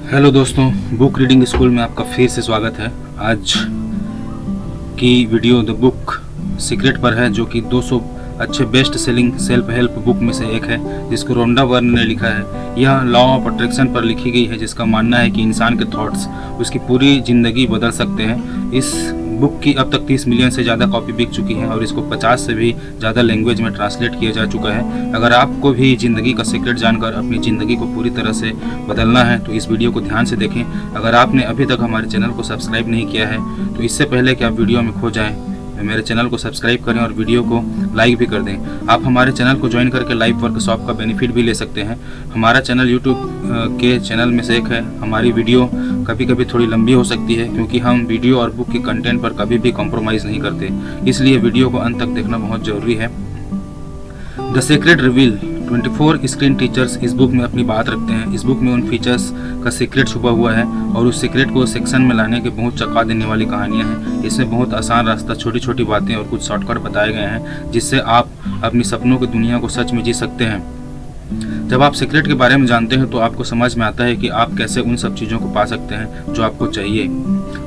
Hello दोस्तों, book reading school में आपका फिर से स्वागत है। आज की वीडियो द बुक सीक्रेट पर है, जो कि 200 अच्छे best selling self help book में से एक है, जिसको रोंडा बर्न ने लिखा है। यह लॉ ऑफ अट्रैक्शन पर लिखी गई है, जिसका मानना है कि इंसान के थॉट्स उसकी पूरी ज़िंदगी बदल सकते हैं। इस बुक की अब तक 30 मिलियन से ज़्यादा कॉपी बिक चुकी हैं और इसको 50 से भी ज़्यादा लैंग्वेज में ट्रांसलेट किया जा चुका है। अगर आपको भी ज़िंदगी का सीक्रेट जानकर अपनी ज़िंदगी को पूरी तरह से बदलना है तो इस वीडियो को ध्यान से देखें। अगर आपने अभी तक हमारे चैनल को सब्सक्राइब नहीं किया है तो इससे पहले कि आप वीडियो में खो जाएं, मेरे चैनल को सब्सक्राइब करें और वीडियो को लाइक भी कर दें। आप हमारे चैनल को ज्वाइन करके लाइव वर्कशॉप का बेनिफिट भी ले सकते हैं। हमारा चैनल यूट्यूब के चैनल में से एक है। हमारी वीडियो कभी कभी थोड़ी लंबी हो सकती है, क्योंकि हम वीडियो और बुक के कंटेंट पर कभी भी कॉम्प्रोमाइज़ नहीं करते, इसलिए वीडियो को अंत तक देखना बहुत ज़रूरी है। The secret reveal 24 screen teachers इस बुक में अपनी बात रखते हैं। इस बुक में उन फीचर्स का सीक्रेट छुपा हुआ है और उस सीक्रेट को सेक्शन में लाने के बहुत चौंका देने वाली कहानियां हैं। इसमें बहुत आसान रास्ता, छोटी छोटी बातें और कुछ शॉर्टकट बताए गए हैं, जिससे आप अपनी सपनों की दुनिया को सच में जी सकते हैं। जब आप सीक्रेट के बारे में जानते हैं तो आपको समझ में आता है कि आप कैसे उन सब चीज़ों को पा सकते हैं जो आपको चाहिए।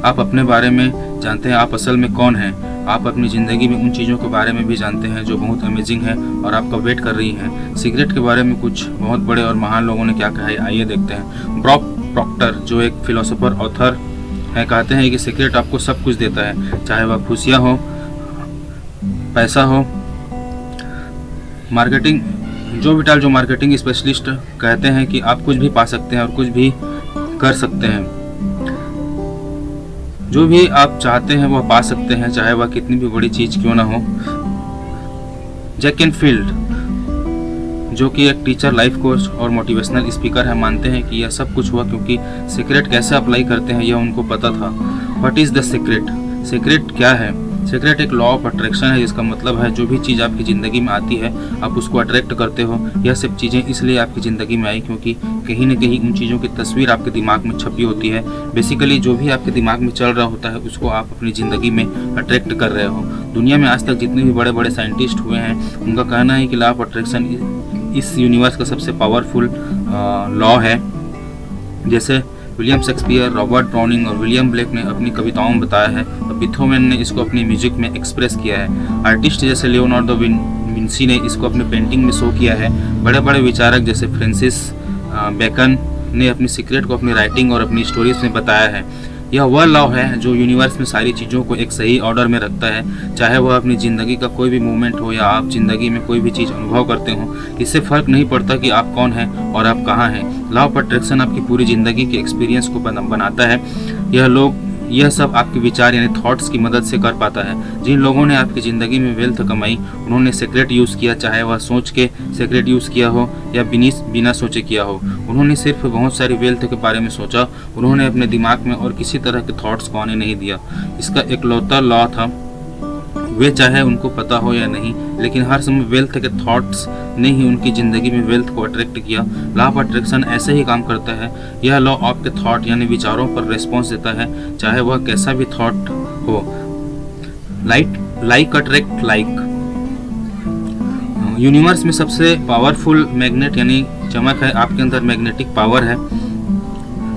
आप अपने बारे में जानते हैं आप असल में कौन हैं। आप अपनी ज़िंदगी में उन चीज़ों के बारे में भी जानते हैं जो बहुत अमेजिंग है और आपका वेट कर रही हैं। सीक्रेट के बारे में कुछ बहुत बड़े और महान लोगों ने क्या कहा है, आइए देखते हैं। ब्रॉक प्रॉक्टर, जो एक फिलोसोफर ऑथर है, कहते हैं कि सीक्रेट आपको सब कुछ देता है, चाहे वह खुशियाँ हो, पैसा हो, मार्केटिंग। जो विटाल, जो मार्केटिंग स्पेशलिस्ट, कहते हैं कि आप कुछ भी पा सकते हैं और कुछ भी कर सकते हैं। जो भी आप चाहते हैं वह पा सकते हैं, चाहे वह कितनी भी बड़ी चीज़ क्यों ना हो। जैक कैनफील्ड, जो कि एक टीचर, लाइफ कोच और मोटिवेशनल स्पीकर है, मानते हैं कि यह सब कुछ हुआ क्योंकि सीक्रेट कैसे अप्लाई करते हैं यह उनको पता था। What is the secret? Secret क्या है? सीक्रेट एक लॉ ऑफ अट्रैक्शन है, जिसका मतलब है जो भी चीज़ आपकी ज़िंदगी में आती है आप उसको अट्रैक्ट करते हो। यह सब चीज़ें इसलिए आपकी ज़िंदगी में आई क्योंकि कहीं न कहीं उन चीज़ों की तस्वीर आपके दिमाग में छपी होती है। बेसिकली जो भी आपके दिमाग में चल रहा होता है उसको आप अपनी ज़िंदगी में अट्रैक्ट कर रहे हो। दुनिया में आज तक जितने भी बड़े बड़े साइंटिस्ट हुए हैं उनका कहना है कि लॉ ऑफ अट्रैक्शन इस यूनिवर्स का सबसे पावरफुल लॉ है। जैसे विलियम शेक्सपियर, रॉबर्ट ब्राउनिंग और विलियम ब्लेक ने अपनी कविताओं में बताया है, और बीथोवेन ने इसको अपनी म्यूजिक में एक्सप्रेस किया है। आर्टिस्ट जैसे लियोनार्डो विंसी ने इसको अपने पेंटिंग में शो किया है। बड़े बड़े विचारक जैसे फ्रांसिस बेकन ने अपनी सीक्रेट को अपनी राइटिंग और अपनी स्टोरीज में बताया है। यह वह लॉ है जो यूनिवर्स में सारी चीज़ों को एक सही ऑर्डर में रखता है, चाहे वह अपनी ज़िंदगी का कोई भी मूवमेंट हो या आप ज़िंदगी में कोई भी चीज़ अनुभव करते हो। इससे फ़र्क नहीं पड़ता कि आप कौन हैं और आप कहाँ हैं। लॉ ऑफ अट्रैक्शन आपकी पूरी ज़िंदगी के एक्सपीरियंस को बनाता है। यह सब आपके विचार यानी थॉट्स की मदद से कर पाता है। जिन लोगों ने आपकी ज़िंदगी में वेल्थ कमाई उन्होंने सीक्रेट यूज़ किया, चाहे वह सोच के सीक्रेट यूज़ किया हो या बिना सोचे किया हो। उन्होंने सिर्फ बहुत सारी वेल्थ के बारे में सोचा, उन्होंने अपने दिमाग में और किसी तरह के थॉट्स को आने नहीं दिया। इसका एकलौता लॉ था, वे चाहे उनको पता हो या नहीं, लेकिन हर समय वेल्थ के थॉट्स ने ही उनकी ज़िंदगी में वेल्थ को अट्रैक्ट किया। लॉ ऑफ अट्रैक्शन ऐसे ही काम करता है। यह लॉ आपके थॉट यानी विचारों पर रिस्पॉन्स देता है, चाहे वह कैसा भी थॉट हो। Like attract like. यूनिवर्स में सबसे पावरफुल मैग्नेट यानी चमक है, आपके अंदर मैग्नेटिक पावर है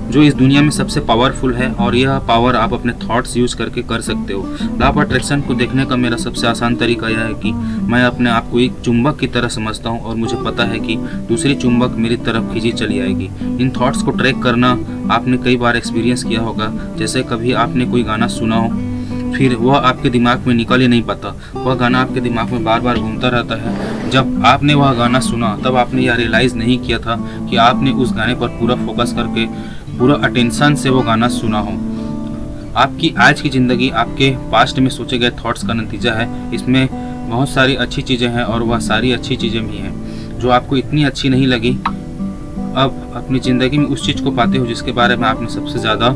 जो इस दुनिया में सबसे पावरफुल है, और यह पावर आप अपने थॉट्स यूज़ करके कर सकते हो। लॉ ऑफ अट्रैक्शन को देखने का मेरा सबसे आसान तरीका यह है कि मैं अपने आप को एक चुंबक की तरह समझता हूँ और मुझे पता है कि दूसरी चुंबक मेरी तरफ खींची चली आएगी। इन थॉट्स को ट्रैक करना आपने कई बार एक्सपीरियंस किया होगा। जैसे कभी आपने कोई गाना सुना हो, फिर वह आपके दिमाग में निकल ही नहीं पाता, वह गाना आपके दिमाग में बार बार घूमता रहता है। जब आपने वह गाना सुना तब आपने यह रियलाइज़ नहीं किया था कि आपने उस गाने पर पूरा फोकस करके पूरा अटेंशन से वो गाना सुना हो। आपकी आज की ज़िंदगी आपके पास्ट में सोचे गए थॉट्स का नतीजा है। इसमें बहुत सारी अच्छी चीज़ें हैं और वह सारी अच्छी चीज़ें भी हैं जो आपको इतनी अच्छी नहीं लगी, अब अपनी ज़िंदगी में उस चीज़ को पाते हो जिसके बारे में आपने सबसे ज़्यादा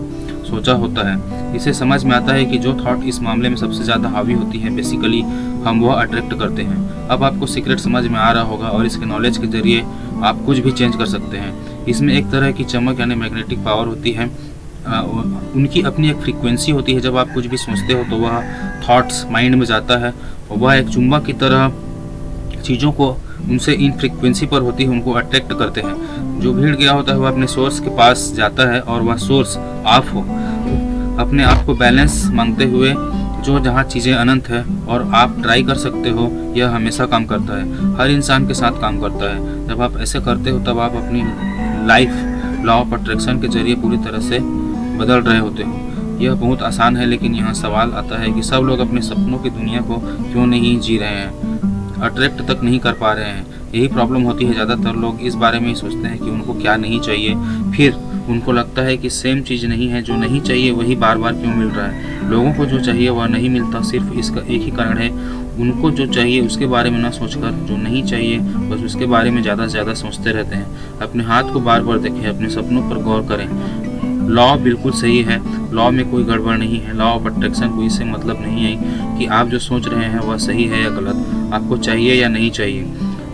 सोचा होता है। इसे समझ में आता है कि जो थॉट इस मामले में सबसे ज़्यादा हावी होती है, बेसिकली हम वह अट्रैक्ट करते हैं। अब आपको सीक्रेट समझ में आ रहा होगा और इसके नॉलेज के जरिए आप कुछ भी चेंज कर सकते हैं। इसमें एक तरह की चमक यानी मैग्नेटिक पावर होती है। उनकी अपनी एक फ्रीक्वेंसी होती है। जब आप कुछ भी सोचते हो तो वह थॉट्स माइंड में जाता है और वह एक चुंबक की तरह चीज़ों को उनसे इन फ्रीक्वेंसी पर होती है उनको अट्रैक्ट करते हैं। जो भीड़ गया होता है वह अपने सोर्स के पास जाता है और वह सोर्स ऑफ हो, अपने आप को बैलेंस मांगते हुए जो जहाँ चीज़ें अनंत है और आप ट्राई कर सकते हो, यह हमेशा काम करता है, हर इंसान के साथ काम करता है। जब आप ऐसे करते हो तब आप अपनी लाइफ लॉ ऑफ अट्रैक्शन के जरिए पूरी तरह से बदल रहे होते हो। यह बहुत आसान है, लेकिन यहाँ सवाल आता है कि सब लोग अपने सपनों की दुनिया को क्यों नहीं जी रहे हैं, अट्रैक्ट तक नहीं कर पा रहे हैं। यही प्रॉब्लम होती है। ज़्यादातर लोग इस बारे में ही सोचते हैं कि उनको क्या नहीं चाहिए, फिर उनको लगता है कि सेम चीज़ नहीं है, जो नहीं चाहिए वही बार बार क्यों मिल रहा है। लोगों को जो चाहिए वह नहीं मिलता, सिर्फ इसका एक ही कारण है, उनको जो चाहिए उसके बारे में ना सोचकर जो नहीं चाहिए बस उसके बारे में ज़्यादा से ज़्यादा सोचते रहते हैं। अपने हाथ को बार बार देखें, अपने सपनों पर गौर करें। लॉ बिल्कुल सही है, लॉ में कोई गड़बड़ नहीं है। लॉ ऑफ अट्रैक्शन को इससे मतलब नहीं है कि आप जो सोच रहे हैं वह सही है या गलत, आपको चाहिए या नहीं चाहिए,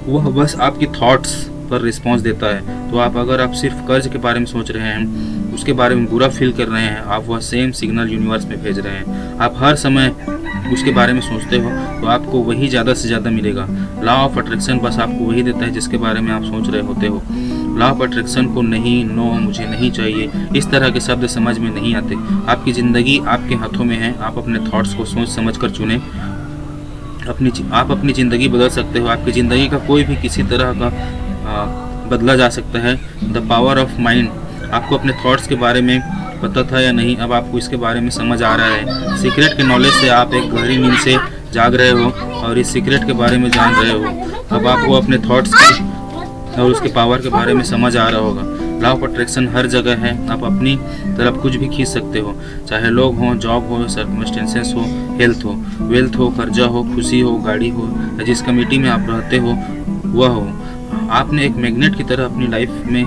वह बस आपकी थॉट्स पर रिस्पॉन्स देता है। तो अगर आप सिर्फ कर्ज के बारे में सोच रहे हैं, उसके बारे में बुरा फील कर रहे हैं, आप वह सेम सिग्नल यूनिवर्स में भेज रहे हैं। आप हर समय उसके बारे में सोचते हो तो आपको वही ज़्यादा से ज़्यादा मिलेगा। लॉ ऑफ अट्रैक्शन बस आपको वही देता है जिसके बारे में आप सोच रहे होते हो। लॉ ऑफ अट्रैक्शन को नहीं, नो, मुझे नहीं चाहिए, इस तरह के शब्द समझ में नहीं आते। आपकी ज़िंदगी आपके हाथों में है, आप अपने थॉट्स को सोच समझ कर चुनें। आप अपनी ज़िंदगी बदल सकते हो। आपकी ज़िंदगी का कोई भी किसी तरह का बदला जा सकता है। The power of mind. आपको अपने थॉट्स के बारे में पता था या नहीं, अब आपको इसके बारे में समझ आ रहा है। सीक्रेट के नॉलेज से आप एक गहरी नींद से जाग रहे हो और इस सीक्रेट के बारे में जान रहे हो। अब आपको अपने थॉट्स की और उसके पावर के बारे में समझ आ रहा होगा। लॉ ऑफ अट्रैक्शन हर जगह है, आप अपनी तरफ कुछ भी खींच सकते हो, चाहे लोग हों, जॉब हो, सर्कमस्टेंसेस हो, हेल्थ हो, वेल्थ हो, कर्जा हो, खुशी हो, गाड़ी हो, या जिस कमेटी में आप रहते हो वह हो। आपने एक मैग्नेट की तरह अपनी लाइफ में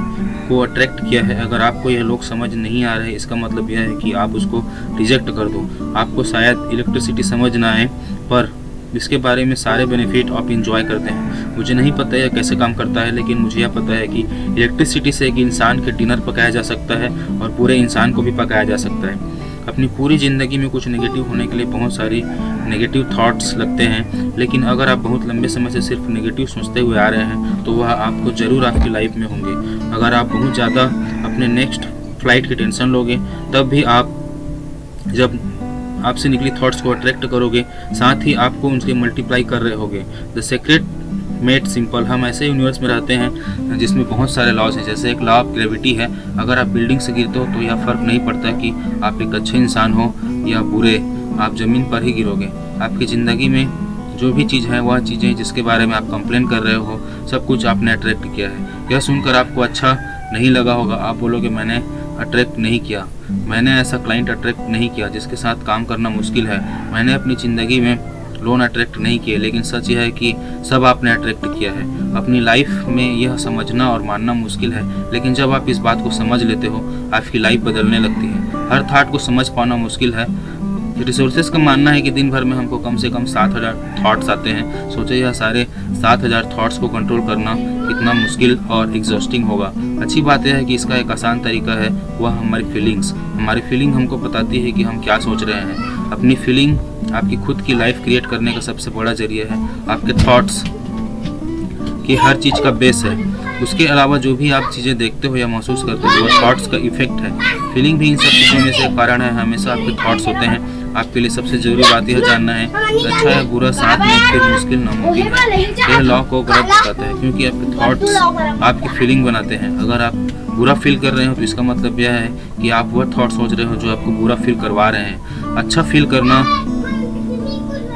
को अट्रैक्ट किया है। अगर आपको यह लोग समझ नहीं आ रहे, इसका मतलब यह है कि आप उसको रिजेक्ट कर दो। आपको शायद इलेक्ट्रिसिटी समझ ना आए, पर इसके बारे में सारे बेनिफिट आप इंजॉय करते हैं। मुझे नहीं पता यह कैसे काम करता है, लेकिन मुझे यह पता है कि इलेक्ट्रिसिटी से एक इंसान के डिनर पकाया जा सकता है और पूरे इंसान को भी पकाया जा सकता है। अपनी पूरी ज़िंदगी में कुछ नेगेटिव होने के लिए बहुत सारी नेगेटिव थॉट्स लगते हैं, लेकिन अगर आप बहुत लंबे समय से सिर्फ नेगेटिव सोचते हुए आ रहे हैं तो वह आपको ज़रूर आपकी लाइफ में होंगे। अगर आप बहुत ज़्यादा अपने नेक्स्ट फ्लाइट की टेंशन लोगे, तब भी आप जब आपसे निकली थॉट्स को अट्रैक्ट करोगे, साथ ही आपको उनसे मल्टीप्लाई कर रहे होगे। The secret made simple. हम ऐसे यूनिवर्स में रहते हैं जिसमें बहुत सारे लॉज हैं। जैसे एक लॉ ऑफ ग्रेविटी है, अगर आप बिल्डिंग से गिरते हो तो यह फ़र्क नहीं पड़ता कि आप एक अच्छे इंसान हो या बुरे, आप ज़मीन पर ही गिरोगे। आपकी ज़िंदगी में जो भी चीज़ है वह चीज़ें जिसके बारे में आप कंप्लेन कर रहे हो, सब कुछ आपने अट्रैक्ट किया है। यह सुनकर आपको अच्छा नहीं लगा होगा, आप बोलोगे मैंने अट्रैक्ट नहीं किया, मैंने ऐसा क्लाइंट अट्रैक्ट नहीं किया जिसके साथ काम करना मुश्किल है, मैंने अपनी ज़िंदगी में लोन अट्रैक्ट नहीं किए। लेकिन सच यह है कि सब आपने अट्रैक्ट किया है। अपनी लाइफ में यह समझना और मानना मुश्किल है, लेकिन जब आप इस बात को समझ लेते हो आपकी लाइफ बदलने लगती है। हर थॉट को समझ पाना मुश्किल है। रिसोर्सेज का मानना है कि दिन भर में हमको कम से कम 7000 थॉट्स आते हैं। सोचे यह सारे 7000 थॉट्स को कंट्रोल करना कितना मुश्किल और एग्जॉस्टिंग होगा। अच्छी बात यह है कि इसका एक आसान तरीका है, वह हमारी फीलिंग्स। हमारी फीलिंग हमको बताती है कि हम क्या सोच रहे हैं। अपनी फीलिंग आपकी खुद की लाइफ क्रिएट करने का सबसे बड़ा जरिया है। आपके थॉट्स की हर चीज़ का बेस है। उसके अलावा जो भी आप चीज़ें देखते हो या महसूस करते हो वह थॉट्स का इफेक्ट है। फीलिंग भी इन सब चीज़ों में से एक कारण है। हमेशा आपके थॉट्स होते हैं। आपके लिए सबसे ज़रूरी बात यह जानना है अच्छा है बुरा साथ में फिर मुश्किल नामुमकिन है। यह लॉ को गलत बताता है, क्योंकि आपके थॉट्स आपकी फीलिंग बनाते हैं। अगर आप बुरा फील कर रहे हो तो इसका मतलब यह है कि आप वह थॉट सोच रहे हो जो आपको बुरा फील करवा रहे हैं। अच्छा फील करना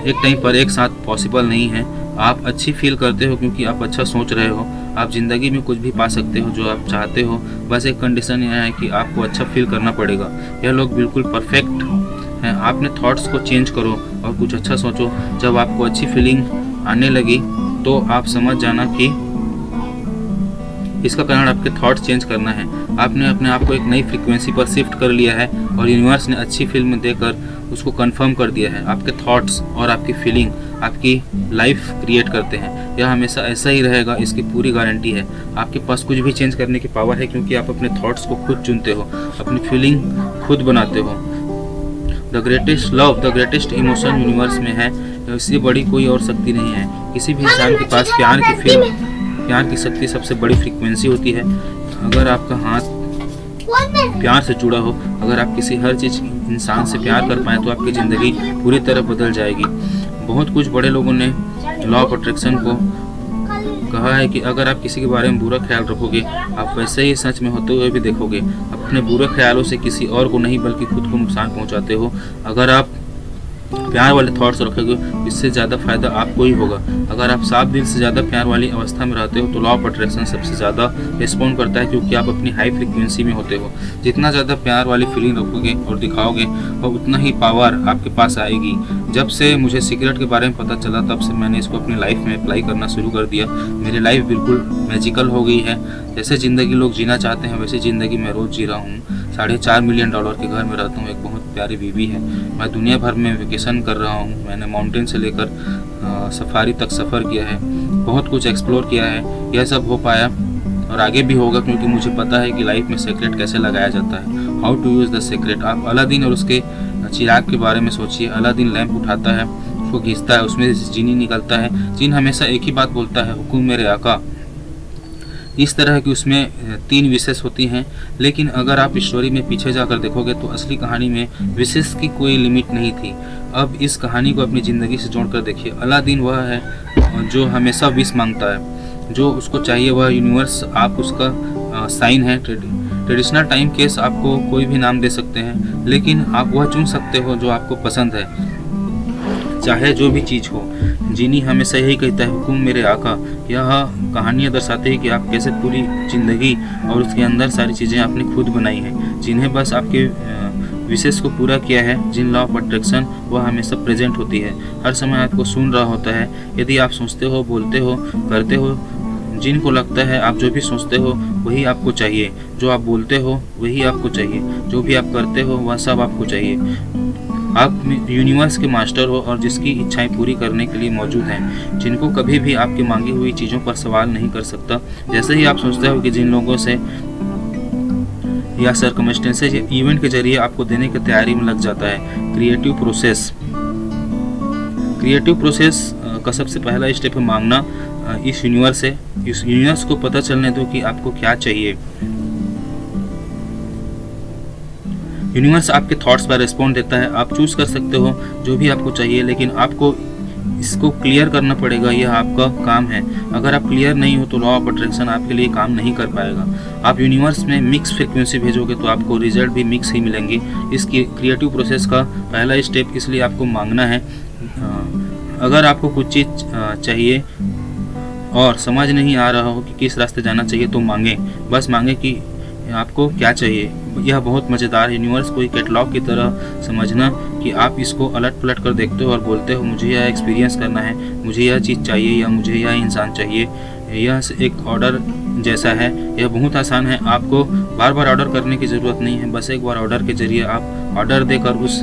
एक टाइम पर एक साथ पॉसिबल नहीं है। आप अच्छी फील करते हो क्योंकि आप अच्छा सोच रहे हो। आप ज़िंदगी में कुछ भी पा सकते हो जो आप चाहते हो, बस एक कंडीशन यह है कि आपको अच्छा फील करना पड़ेगा। यह लोग बिल्कुल परफेक्ट हैं। आपने थॉट्स को चेंज करो और कुछ अच्छा सोचो। जब आपको अच्छी फीलिंग आने लगी तो आप समझ जाना कि इसका कारण आपके थॉट्स चेंज करना है। आपने अपने आप को एक नई फ्रीक्वेंसी पर शिफ्ट कर लिया है और यूनिवर्स ने अच्छी फिल्म देकर उसको कंफर्म कर दिया है। आपके थॉट्स और आपकी फीलिंग आपकी लाइफ क्रिएट करते हैं। यह हमेशा ऐसा ही रहेगा, इसकी पूरी गारंटी है। आपके पास कुछ भी चेंज करने की पावर है क्योंकि आप अपने थॉट्स को खुद चुनते हो, अपनी फीलिंग खुद बनाते हो। The greatest love, the greatest emotion universe में है इससे बड़ी कोई और शक्ति नहीं है। किसी भी इंसान के पास प्यार की शक्ति सबसे बड़ी फ्रीक्वेंसी होती है। अगर आपका हाथ प्यार से जुड़ा हो, अगर आप किसी हर चीज़ इंसान से प्यार कर पाएँ तो आपकी ज़िंदगी पूरी तरह बदल जाएगी। बहुत कुछ बड़े लोगों ने लॉ ऑफ अट्रैक्शन को कहा है कि अगर आप किसी के बारे में बुरा ख्याल रखोगे, आप वैसे ही सच में होते हुए भी देखोगे। अपने बुरे ख्यालों से किसी और को नहीं बल्कि खुद को नुकसान पहुंचाते हो। अगर आप प्यार वाले थॉट्स रखोगे, इससे ज़्यादा फायदा आपको ही होगा। अगर आप साफ दिल से ज़्यादा प्यार वाली अवस्था में रहते हो तो लॉ ऑफ अट्रैक्शन सबसे ज़्यादा रिस्पॉन्ड करता है, क्योंकि आप अपनी हाई फ्रीक्वेंसी में होते हो। जितना ज़्यादा प्यार वाली फीलिंग रखोगे और दिखाओगे, और उतना ही पावर आपके पास आएगी। जब से मुझे सीक्रेट के बारे में पता चला, तब से मैंने इसको अपनी लाइफ में अप्लाई करना शुरू कर दिया। मेरी लाइफ बिल्कुल मैजिकल हो गई है। जैसे ज़िंदगी लोग जीना चाहते हैं वैसे ज़िंदगी मैं रोज़ जी रहा हूँ। $4.5 मिलियन के घर में रहता हूँ। एक बहुत प्यारी बीवी है। मैं दुनिया भर में वेकेशन कर रहा हूँ। मैंने माउंटेन से लेकर सफारी तक सफ़र किया है, बहुत कुछ एक्सप्लोर किया है। यह सब हो पाया और आगे भी होगा, क्योंकि मुझे पता है कि लाइफ में सीक्रेट कैसे लगाया जाता है। How to use the secret. आप अलादीन और उसके चिराग के बारे में सोचिए। अलादीन लैंप उठाता है, उसको घिसता है, उसमें से जीनी निकलता है। जीन हमेशा एक ही बात बोलता है, हुकुम मेरे आका। इस तरह की उसमें 3 विशेष होती हैं। लेकिन अगर आप स्टोरी में पीछे जाकर देखोगे तो असली कहानी में विशेष की कोई लिमिट नहीं थी। अब इस कहानी को अपनी ज़िंदगी से जोड़कर देखिए। अलादीन वह है जो हमेशा विश मांगता है, जो उसको चाहिए वह यूनिवर्स आप उसका साइन है। ट्रेडिशनल टाइम केस आपको कोई भी नाम दे सकते हैं, लेकिन आप वह चुन सकते हो जो आपको पसंद है, चाहे जो भी चीज़ हो। जीनी हमेशा यही कहता है, हुकुम मेरे आका। यह कहानियाँ दर्शाते हैं कि आप कैसे पूरी ज़िंदगी और उसके अंदर सारी चीज़ें आपने खुद बनाई हैं, जिन्हें बस आपके विशेष को पूरा किया है। जिन लॉ ऑफ अट्रैक्शन वह हमेशा प्रेजेंट होती है, हर समय आपको सुन रहा होता है। यदि आप सोचते हो, बोलते हो, करते हो, जिनको लगता है आप जो भी सोचते हो वही आपको चाहिए, जो आप बोलते हो वही आपको चाहिए, जो भी आप करते हो वह सब आपको चाहिए। आप यूनिवर्स के मास्टर हो और जिसकी इच्छाएं पूरी करने के लिए मौजूद हैं, जिनको कभी भी आपकी मांगी हुई चीज़ों पर सवाल नहीं कर सकता। जैसे ही आप सोचते हो कि जिन लोगों से या सर्कमस्टेंसेस या इवेंट के जरिए आपको देने की तैयारी में लग जाता है। क्रिएटिव प्रोसेस का सबसे पहला स्टेप है मांगना। इस यूनिवर्स को पता चलने दो कि आपको क्या चाहिए। यूनिवर्स आपके थॉट्स पर रिस्पॉन्ड देता है। आप चूज कर सकते हो जो भी आपको चाहिए, लेकिन आपको इसको क्लियर करना पड़ेगा। यह आपका काम है। अगर आप क्लियर नहीं हो तो लॉ ऑफ अट्रैक्शन आपके लिए काम नहीं कर पाएगा। आप यूनिवर्स में मिक्स फ्रीक्वेंसी भेजोगे तो आपको रिजल्ट भी मिक्स ही मिलेंगे। इस क्रिएटिव प्रोसेस का पहला स्टेप इसलिए आपको मांगना है। अगर आपको कुछ चीज़ चाहिए और समझ नहीं आ रहा हो कि किस रास्ते जाना चाहिए तो मांगे, बस मांगे कि आपको क्या चाहिए। यह बहुत मज़ेदार यूनिवर्स को एक कैटलॉग की तरह समझना कि आप इसको अलट पलट कर देखते हो और बोलते हो मुझे यह एक्सपीरियंस करना है, मुझे यह चीज़ चाहिए या मुझे यह इंसान चाहिए। यह एक ऑर्डर जैसा है। यह बहुत आसान है। आपको बार बार ऑर्डर करने की ज़रूरत नहीं है। बस एक बार ऑर्डर के जरिए आप ऑर्डर देकर उस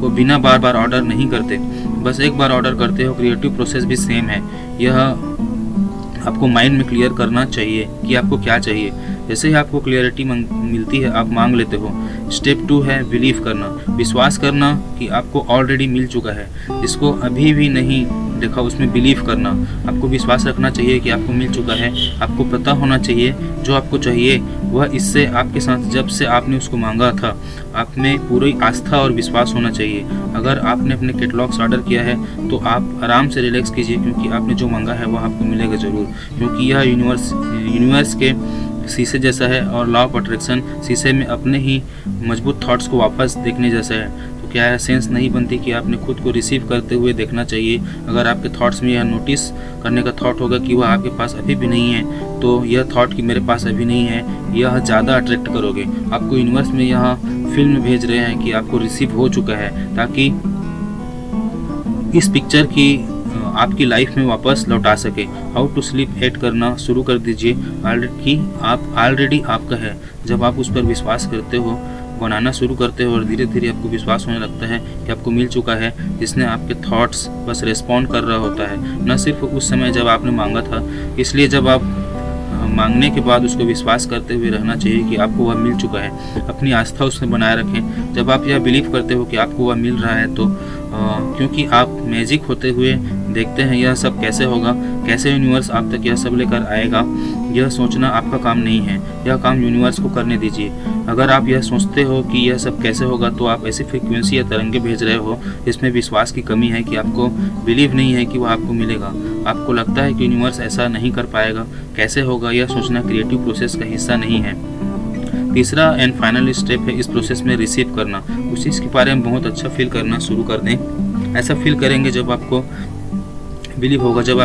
को बिना बार बार ऑर्डर नहीं करते, बस एक बार ऑर्डर करते हो। क्रिएटिव प्रोसेस भी सेम है। यह आपको माइंड में क्लियर करना चाहिए कि आपको क्या चाहिए। जैसे ही आपको क्लियरिटी मिलती है आप मांग लेते हो। स्टेप 2 है बिलीव करना, विश्वास करना कि आपको ऑलरेडी मिल चुका है। जिसको अभी भी नहीं देखा उसमें बिलीव करना। आपको विश्वास रखना चाहिए कि आपको मिल चुका है। आपको पता होना चाहिए जो आपको चाहिए वह इससे आपके साथ जब से आपने उसको मांगा था आप में पूरी आस्था और विश्वास होना चाहिए। अगर आपने अपने कैटलॉग्स ऑर्डर किया है तो आप आराम से रिलैक्स कीजिए, क्योंकि आपने जो मांगा है वह आपको मिलेगा ज़रूर। क्योंकि यह यूनिवर्स के शीशे जैसा है और लॉ ऑफ अट्रैक्शन शीशे में अपने ही मजबूत थॉट्स को वापस देखने जैसा है। तो क्या है सेंस नहीं बनती कि आपने खुद को रिसीव करते हुए देखना चाहिए। अगर आपके थॉट्स में यह नोटिस करने का थॉट होगा कि वह आपके पास अभी भी नहीं है, तो यह थॉट कि मेरे पास अभी नहीं है यह ज़्यादा अट्रैक्ट करोगे। आपको यूनिवर्स में यह फिल्म भेज रहे हैं कि आपको रिसीव हो चुका है, ताकि इस पिक्चर की आपकी लाइफ में वापस लौटा सके। हाउ टू स्लीप ऐड करना शुरू कर दीजिए कि आप ऑलरेडी आपका है। जब आप उस पर विश्वास करते हो, बनाना शुरू करते हो और धीरे धीरे आपको विश्वास होने लगता है कि आपको मिल चुका है, जिसने आपके थॉट्स बस रिस्पॉन्ड कर रहा होता है, न सिर्फ उस समय जब आपने मांगा था। इसलिए जब आप मांगने के बाद उसको विश्वास करते हुए रहना चाहिए कि आपको वह मिल चुका है। अपनी आस्था उसमें बनाए रखें। जब आप यह बिलीव करते हो कि आपको वह मिल रहा है तो क्योंकि आप मैजिक होते हुए देखते हैं। यह सब कैसे होगा, कैसे यूनिवर्स आप तक यह सब लेकर आएगा, यह सोचना आपका काम नहीं है, यह काम यूनिवर्स को करने दीजिए। अगर आप यह सोचते हो कि यह सब कैसे होगा तो आप ऐसी फ्रीक्वेंसी या तरंगे भेज रहे हो जिसमें विश्वास की कमी है, कि आपको बिलीव नहीं है कि वह आपको मिलेगा। आपको लगता है कि यूनिवर्स ऐसा नहीं कर पाएगा, कैसे होगा, यह सोचना क्रिएटिव प्रोसेस का हिस्सा नहीं है। तीसरा एंड फाइनल स्टेप है इस प्रोसेस में रिसीव करना। उस चीज़ के बारे में बहुत अच्छा फील करना शुरू कर दें। ऐसा फील करेंगे जब आपको बिलीव होगा, जब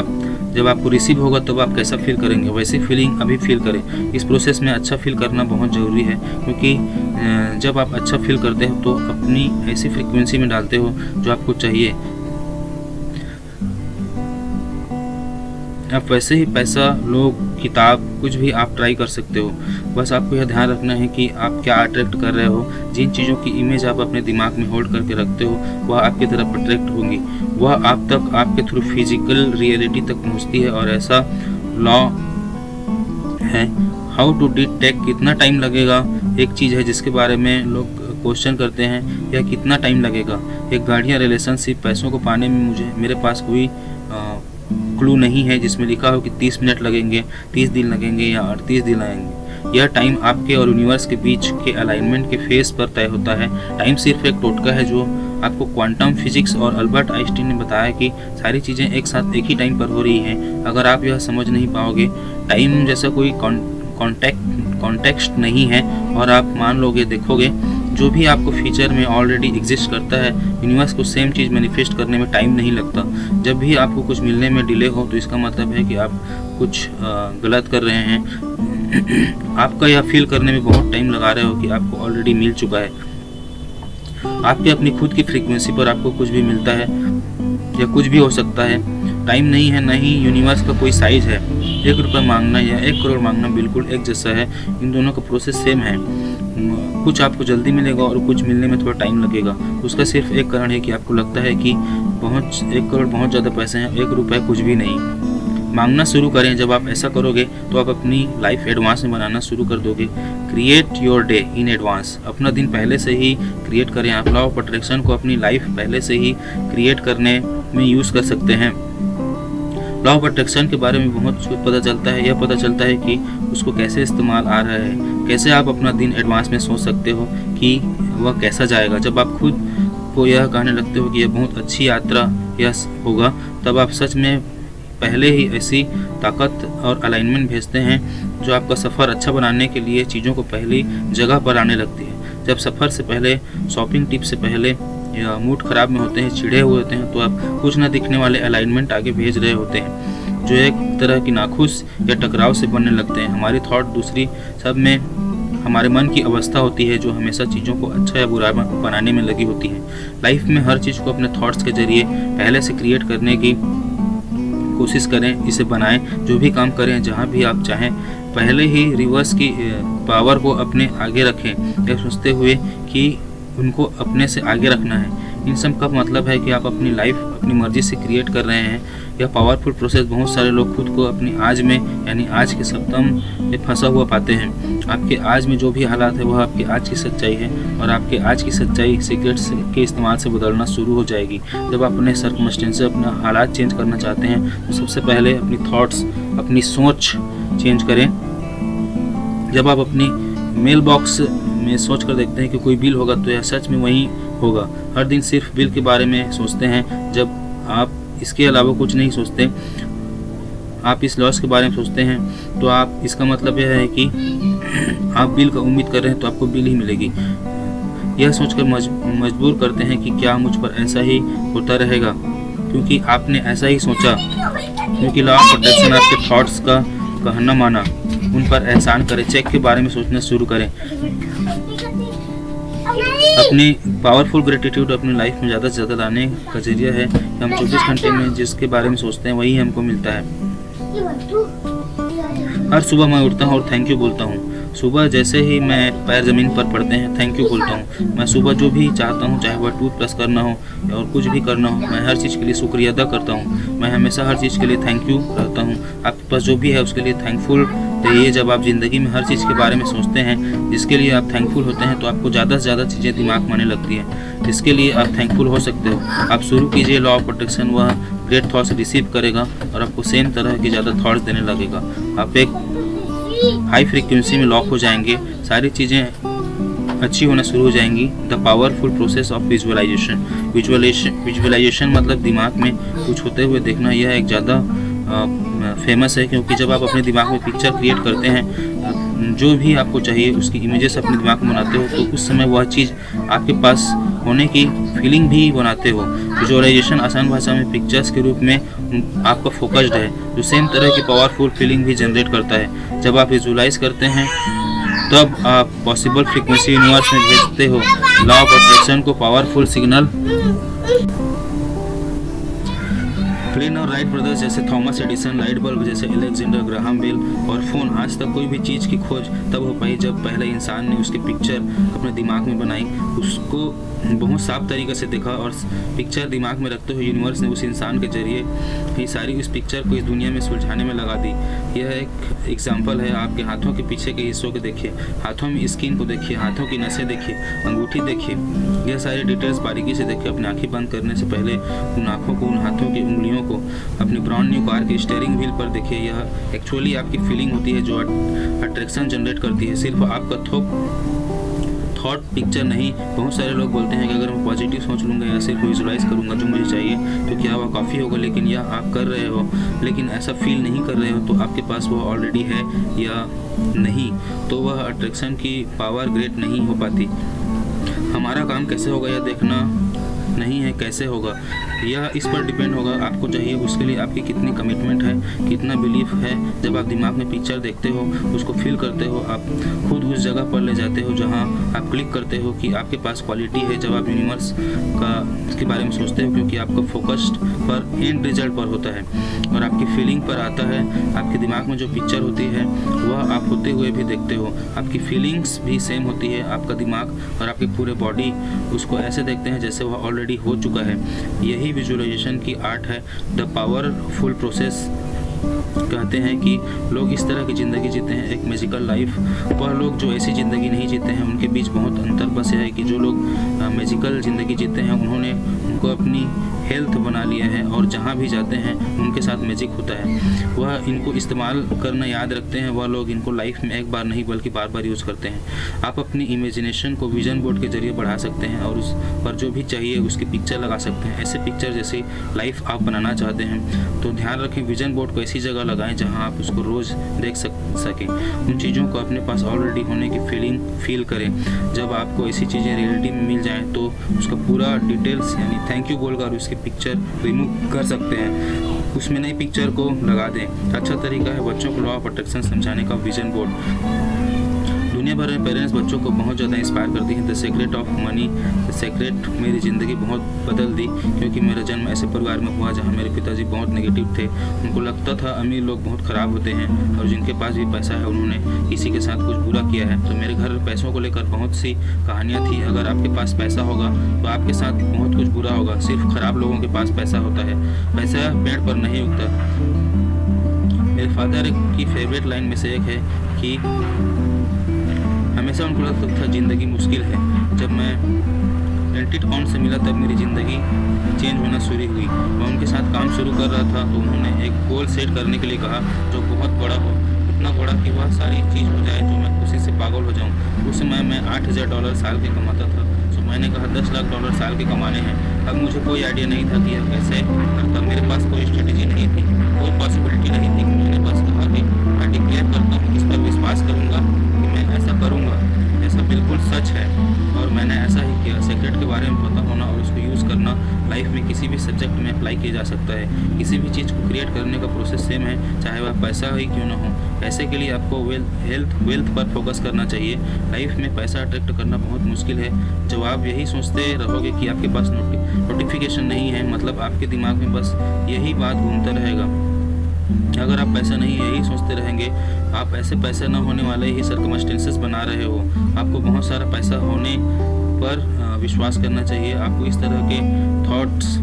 आपको रिसीव होगा तब आप कैसा फील करेंगे, वैसी फीलिंग अभी फील करें। इस प्रोसेस में अच्छा फील करना बहुत ज़रूरी है, क्योंकि जब आप अच्छा फील करते हो तो अपनी ऐसी फ्रीक्वेंसी में डालते हो जो आपको चाहिए। आप वैसे ही पैसा, लोग, किताब, कुछ भी आप ट्राई कर सकते हो। बस आपको यह ध्यान रखना है कि आप क्या अट्रैक्ट कर रहे हो। जिन चीज़ों की इमेज आप अपने दिमाग में होल्ड करके रखते हो वह आपकी तरफ अट्रैक्ट होंगी, वह आप तक आपके थ्रू फिजिकल रियलिटी तक पहुंचती है। और ऐसा लॉ है। हाउ टू डिटेक्ट, कितना टाइम लगेगा, एक चीज़ है जिसके बारे में लोग क्वेश्चन करते हैं, या कितना टाइम लगेगा। एक गाढ़िया रिलेशनशिप, पैसों को पाने में मेरे पास कोई क्लू नहीं है जिसमें लिखा हो कि 30 मिनट लगेंगे, 30 दिन लगेंगे या 38 दिन लगेंगे। यह टाइम आपके और यूनिवर्स के बीच के अलाइनमेंट के फेस पर तय होता है। टाइम सिर्फ एक टोटका है जो आपको क्वांटम फिजिक्स और अल्बर्ट आइंस्टीन ने बताया कि सारी चीज़ें एक साथ एक ही टाइम पर हो रही हैं। अगर आप यह समझ नहीं पाओगे, टाइम जैसा कोई कॉन्टेक्स्ट नहीं है, और आप मान लोगे, देखोगे जो भी आपको फ्यूचर में ऑलरेडी एग्जिस्ट करता है, यूनिवर्स को सेम चीज़ मैनिफेस्ट करने में टाइम नहीं लगता। जब भी आपको कुछ मिलने में डिले हो तो इसका मतलब है कि आप कुछ गलत कर रहे हैं। आपका यह फील करने में बहुत टाइम लगा रहे हो कि आपको ऑलरेडी मिल चुका है। आपके अपनी खुद की फ्रीक्वेंसी पर आपको कुछ भी मिलता है या कुछ भी हो सकता है। टाइम नहीं है, नहीं यूनिवर्स का कोई साइज है। 1 रुपये मांगना या 1 करोड़ मांगना बिल्कुल एक जैसा है। इन दोनों का प्रोसेस सेम है। कुछ आपको जल्दी मिलेगा और कुछ मिलने में थोड़ा टाइम लगेगा। उसका सिर्फ एक कारण है कि आपको लगता है कि 1 करोड़ बहुत ज़्यादा पैसे हैं, 1 रुपये कुछ भी नहीं। मांगना शुरू करें। जब आप ऐसा करोगे तो आप अपनी लाइफ एडवांस में बनाना शुरू कर दोगे। Create your day in advance. अपना दिन पहले से ही क्रिएट करें। आप लॉ ऑफ अट्रैक्शन को अपनी लाइफ पहले से ही क्रिएट करने में यूज़ कर सकते हैं। लॉ ऑफ अट्रैक्शन के बारे में बहुत कुछ पता चलता है। यह पता चलता है कि उसको कैसे इस्तेमाल आ रहा है, कैसे आप अपना दिन एडवांस में सोच सकते हो कि वह कैसा जाएगा। जब आप खुद को यह कहने लगते हो कि यह बहुत अच्छी यात्रा यह होगा, तब आप सच में पहले ही ऐसी ताकत और अलाइनमेंट भेजते हैं जो आपका सफ़र अच्छा बनाने के लिए चीज़ों को पहली जगह पर आने लगती है। जब सफ़र से पहले, शॉपिंग टिप से पहले या मूड ख़राब में होते हैं, चिढ़े हुए होते हैं, तो आप कुछ ना दिखने वाले अलाइनमेंट आगे भेज रहे होते हैं जो एक तरह की नाखुश या टकराव से बनने लगते हैं। हमारी थॉट दूसरी सब में हमारे मन की अवस्था होती है जो हमेशा चीज़ों को अच्छा या बुरा बनाने में लगी होती है। लाइफ में हर चीज़ को अपने थॉट्स के जरिए पहले से क्रिएट करने की कोशिश करें, इसे बनाएं। जो भी काम करें, जहाँ भी आप चाहें, पहले ही रिवर्स की पावर को अपने आगे रखें, यह सोचते हुए कि उनको अपने से आगे रखना है। इन सब का मतलब है कि आप अपनी लाइफ अपनी मर्जी से क्रिएट कर रहे हैं। यह पावरफुल प्रोसेस बहुत सारे लोग खुद को अपनी आज में, यानी आज के सप्तम में फंसा हुआ पाते हैं। आपके आज में जो भी हालात है वह आपकी आज की सच्चाई है, और आपके आज की सच्चाई सीक्रेट्स के इस्तेमाल से बदलना शुरू हो जाएगी। जब आप अपने सर्कमस्टेंस, अपना हालात चेंज करना चाहते हैं तो सबसे पहले अपनी थॉट्स, अपनी सोच चेंज करें। जब आप अपनी मेल बॉक्स में सोच कर देखते हैं कि कोई बिल होगा तो यह सच में वही होगा। हर दिन सिर्फ बिल के बारे में सोचते हैं। जब आप इसके अलावा कुछ नहीं सोचते, आप इस लॉस के बारे में सोचते हैं, तो आप, इसका मतलब यह है कि आप बिल का उम्मीद कर रहे हैं तो आपको बिल ही मिलेगी। यह सोचकर मजबूर करते हैं कि क्या मुझ पर ऐसा ही होता रहेगा, क्योंकि आपने ऐसा ही सोचा। क्योंकि लॉ ऑफ अट्रैक्शन आपके थॉट्स का कहना माना, उन पर एहसान करें। चेक के बारे में सोचना शुरू करें। अपनी पावरफुल ग्रेटिट्यूड अपनी लाइफ में ज़्यादा से ज़्यादा लाने का जरिया है। हम 24 घंटे में जिसके बारे में सोचते हैं वही हमको मिलता है। हर सुबह मैं उठता हूँ और थैंक यू बोलता हूँ। सुबह जैसे ही मैं पैर ज़मीन पर पड़ते हैं थैंक यू बोलता हूँ। मैं सुबह जो भी चाहता हूँ, चाहे वह टूथब्रश करना हो और कुछ भी करना हो, मैं हर चीज़ के लिए शुक्रिया अदा करता हूँ। मैं हमेशा हर चीज़ के लिए थैंक यू रहता हूँ। आपके पास जो भी है उसके लिए थैंकफुल तो ये जब आप ज़िंदगी में हर चीज़ के बारे में सोचते हैं जिसके लिए आप थैंकफुल होते हैं, तो आपको ज़्यादा से ज़्यादा चीज़ें दिमाग में आने लगती हैं जिसके लिए आप थैंकफुल हो सकते हो। आप शुरू कीजिए लॉ ऑफ प्रोटेक्शन, वह ग्रेट थॉट्स रिसीव करेगा और आपको सेम तरह के ज़्यादा थॉट्स देने लगेगा। आप एक हाई फ्रीक्वेंसी में लॉक हो जाएंगे, सारी चीज़ें अच्छी होना शुरू हो जाएंगी। The powerful process of visualisation मतलब दिमाग में कुछ होते हुए देखना। यह एक ज़्यादा फेमस है क्योंकि जब आप अपने दिमाग में पिक्चर क्रिएट करते हैं, जो भी आपको चाहिए उसकी इमेजेस अपने दिमाग में बनाते हो, तो उस समय वह चीज़ आपके पास होने की फीलिंग भी बनाते हो। विजुअलाइजेशन आसान भाषा में पिक्चर्स के रूप में आपका फोकस्ड है, जो सेम तरह की पावरफुल फीलिंग भी जनरेट करता है। जब आप विजुअलाइज करते हैं तब आप पॉसिबल फ्रीक्वेंसी यूनिवर्स में भेजते हो। लॉ ऑफ अट्रैक्शन को पावरफुल सिग्नल फ्लिन और राइट ब्रदर्स जैसे थॉमस एडिसन, लाइट बल्ब जैसे अलेक्जेंडर ग्राहम बेल और फ़ोन, आज तक कोई भी चीज़ की खोज तब हो पाई जब पहले इंसान ने उसकी पिक्चर अपने दिमाग में बनाई, उसको बहुत साफ तरीके से देखा और पिक्चर दिमाग में रखते हुए यूनिवर्स ने उस इंसान के जरिए ही सारी उस पिक्चर को इस दुनिया में सुलझाने में लगा दी। यह एक एग्जाम्पल है। आपके हाथों के पीछे के हिस्सों को देखिए, हाथों में स्किन को देखिए, हाथों की नसें देखिए, अंगूठी देखिए, यह सारी डिटेल्स बारीकी से देखिए। अपनी आँखें बंद करने से पहले उन आँखों को, उन हाथों की उंगलियों को अपनी ब्रांड न्यू कार के स्टीयरिंग व्हील पर देखिए। यह एक्चुअली आपकी फीलिंग होती है जो अट्रैक्शन जनरेट करती है, सिर्फ आपका थॉट पिक्चर नहीं। बहुत सारे लोग बोलते हैं कि अगर मैं पॉजिटिव सोच लूँगा या सिर्फ विजुलाइज करूँगा जो मुझे चाहिए तो क्या वह काफ़ी होगा, लेकिन यह आप कर रहे हो लेकिन ऐसा फील नहीं कर रहे हो, तो आपके पास वह ऑलरेडी है या नहीं, तो वह अट्रैक्शन की पावर ग्रेट नहीं हो पाती। हमारा काम कैसे होगा यह देखना नहीं है, कैसे होगा यह इस पर डिपेंड होगा आपको चाहिए उसके लिए आपकी कितनी कमिटमेंट है, कितना बिलीफ है। जब आप दिमाग में पिक्चर देखते हो, उसको फील करते हो, आप खुद उस जगह पर ले जाते हो जहां आप क्लिक करते हो कि आपके पास क्वालिटी है। जब आप यूनिवर्स के बारे में सोचते हो, क्योंकि आपका फोकस्ड पर एंड रिजल्ट पर होता है और आपकी फीलिंग पर आता है। आपके दिमाग में जो पिक्चर होती है वह आप होते हुए भी देखते हो, आपकी फीलिंग्स भी सेम होती है। आपका दिमाग और आपकी पूरे बॉडी उसको ऐसे देखते हैं जैसे वह ऑलरेडी हो चुका है। यही विजुअलाइजेशन की आर्ट है। द पावरफुल प्रोसेस कहते हैं कि लोग इस तरह की ज़िंदगी जीते हैं, एक मैजिकल लाइफ। वह लोग जो ऐसी ज़िंदगी नहीं जीते हैं उनके बीच बहुत अंतर बस है कि जो लोग मैजिकल ज़िंदगी जीते हैं उनको अपनी हेल्थ बना लिया है और जहाँ भी जाते हैं उनके साथ मैजिक होता है। वह इनको इस्तेमाल करना याद रखते हैं। वह लोग इनको लाइफ में एक बार नहीं बल्कि बार बार यूज़ करते हैं। आप अपनी इमेजिनेशन को विजन बोर्ड के जरिए बढ़ा सकते हैं और उस पर जो भी चाहिए उसकी पिक्चर लगा सकते हैं। ऐसे पिक्चर जैसी लाइफ आप बनाना चाहते हैं तो ध्यान रखें विजन बोर्ड को ऐसी जगह लगाएं जहां आप उसको रोज़ देख सकें। उन चीज़ों को अपने पास ऑलरेडी होने की फील करें। जब आपको ऐसी चीज़ें रियलिटी में मिल जाएं तो उसका पूरा डिटेल्स यानी थैंक यू बोलकर उसकी पिक्चर रिमूव कर सकते हैं, उसमें नई पिक्चर को लगा दें। अच्छा तरीका है बच्चों को लॉ ऑफ अट्रैक्शन समझाने का विजन बोर्ड। दुनिया भर में पेरेंट्स बच्चों को बहुत ज़्यादा इंस्पायर करती हैं। The secret of money, the secret मेरी ज़िंदगी बहुत बदल दी क्योंकि मेरा जन्म ऐसे परिवार में हुआ जहाँ मेरे पिताजी बहुत नेगेटिव थे। उनको लगता था अमीर लोग बहुत ख़राब होते हैं और जिनके पास भी पैसा है उन्होंने किसी के साथ कुछ बुरा किया है। तो मेरे घर में पैसों को लेकर बहुत सी कहानियाँ थी। अगर आपके पास पैसा होगा तो आपके साथ बहुत कुछ बुरा होगा। सिर्फ ख़राब लोगों के पास पैसा होता है, पैसा पेड़ पर नहीं उगता। मेरे फादर की फेवरेट लाइन में से एक है कि हमेशा उनको लगता था ज़िंदगी मुश्किल है। जब मैं एल्टिट ऑन से मिला तब मेरी ज़िंदगी चेंज होना शुरू हुई। मैं उनके साथ काम शुरू कर रहा था तो उन्होंने एक गोल सेट करने के लिए कहा जो बहुत बड़ा हो, इतना बड़ा कि वह सारी चीज़ हो जाए जो मैं खुशी से पागल हो जाऊं। उस समय मैं $8,000 साल के कमाता था, तो मैंने कहा $10 लाख साल के कमाने हैं। अब मुझे कोई आइडिया नहीं था कि यह कैसे करता। मेरे पास कोई स्ट्रेटेजी नहीं थी, कोई पॉसिबिलिटी नहीं थी। मैंने बस कहा कि मैं डिक्लेयर करता हूँ, इस पर विश्वास करूँगा कि मैं ऐसा करूँगा। ऐसा बिल्कुल सच है और मैंने ऐसा ही किया। सीक्रेट के बारे में पता होना और उसको यूज़ करना लाइफ में किसी भी सब्जेक्ट में अप्लाई किया जा सकता है। किसी भी चीज़ को क्रिएट करने का प्रोसेस सेम है, चाहे वह पैसा ही क्यों ना हो। पैसे के लिए आपको वेल्थ पर फोकस करना चाहिए। लाइफ में पैसा अट्रैक्ट करना बहुत मुश्किल है। जब आप यही सोचते रहोगे कि आपके पास नोटिफिकेशन नहीं है, मतलब आपके दिमाग में बस यही बात घूमता रहेगा। अगर आप पैसा नहीं यही सोचते रहेंगे, आप ऐसे पैसे न होने वाले ही सर्कमस्टेंसेस बना रहे हो। आपको बहुत सारा पैसा होने पर विश्वास करना चाहिए। आपको इस तरह के थॉट्स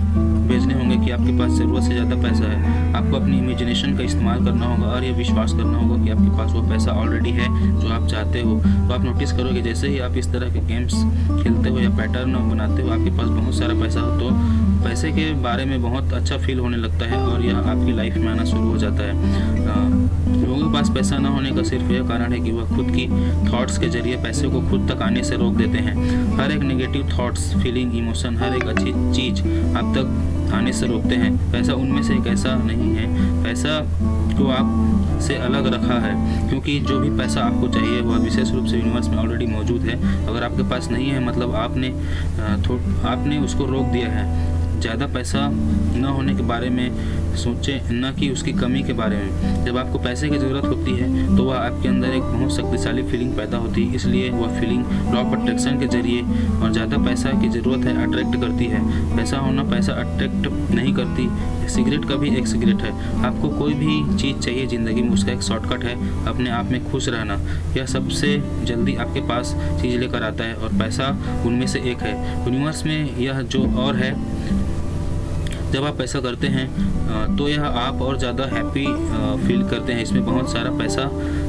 भेजने होंगे कि आपके पास ज़रूरत से ज़्यादा पैसा है। आपको अपनी इमेजिनेशन का इस्तेमाल करना होगा और ये विश्वास करना होगा कि आपके पास वो पैसा ऑलरेडी है जो आप चाहते हो। तो आप नोटिस करोगे जैसे ही आप इस तरह के गेम्स खेलते हो या पैटर्न बनाते हो, आपके पास बहुत सारा पैसा हो तो पैसे के बारे में बहुत अच्छा फील होने लगता है और यह आपकी लाइफ में आना शुरू हो जाता है। लोगों के पास पैसा ना होने का सिर्फ यह कारण है कि वह खुद की थॉट्स के जरिए पैसे को खुद तक आने से रोक देते हैं। हर एक नेगेटिव थॉट्स, फीलिंग, इमोशन, हर एक अच्छी चीज़ आप तक आने से रोकते हैं। पैसा उनमें से एक ऐसा नहीं है, पैसा को आप से अलग रखा है, क्योंकि जो भी पैसा आपको चाहिए वह विशेष रूप से यूनिवर्स में ऑलरेडी मौजूद है। अगर आपके पास नहीं है मतलब आपने उसको रोक दिया है। ज़्यादा पैसा न होने के बारे में सोचें, न कि उसकी कमी के बारे में। जब आपको पैसे की ज़रूरत होती है तो वह आपके अंदर एक बहुत शक्तिशाली फीलिंग पैदा होती है, इसलिए वह फीलिंग लॉ ऑफ अट्रैक्शन के जरिए और ज़्यादा पैसा की ज़रूरत है अट्रैक्ट करती है। पैसा होना पैसा अट्रैक्ट नहीं करती। सिगरेट का भी एक सिगरेट है। आपको कोई भी चीज़ चाहिए ज़िंदगी में, उसका एक शॉर्टकट है अपने आप में खुश रहना। यह सबसे जल्दी आपके पास चीज़ लेकर आता है और पैसा उनमें से एक है। यूनिवर्स में यह जो और है, जब आप पैसा करते हैं तो यह आप और ज़्यादा हैप्पी फील करते हैं। इसमें बहुत सारा पैसा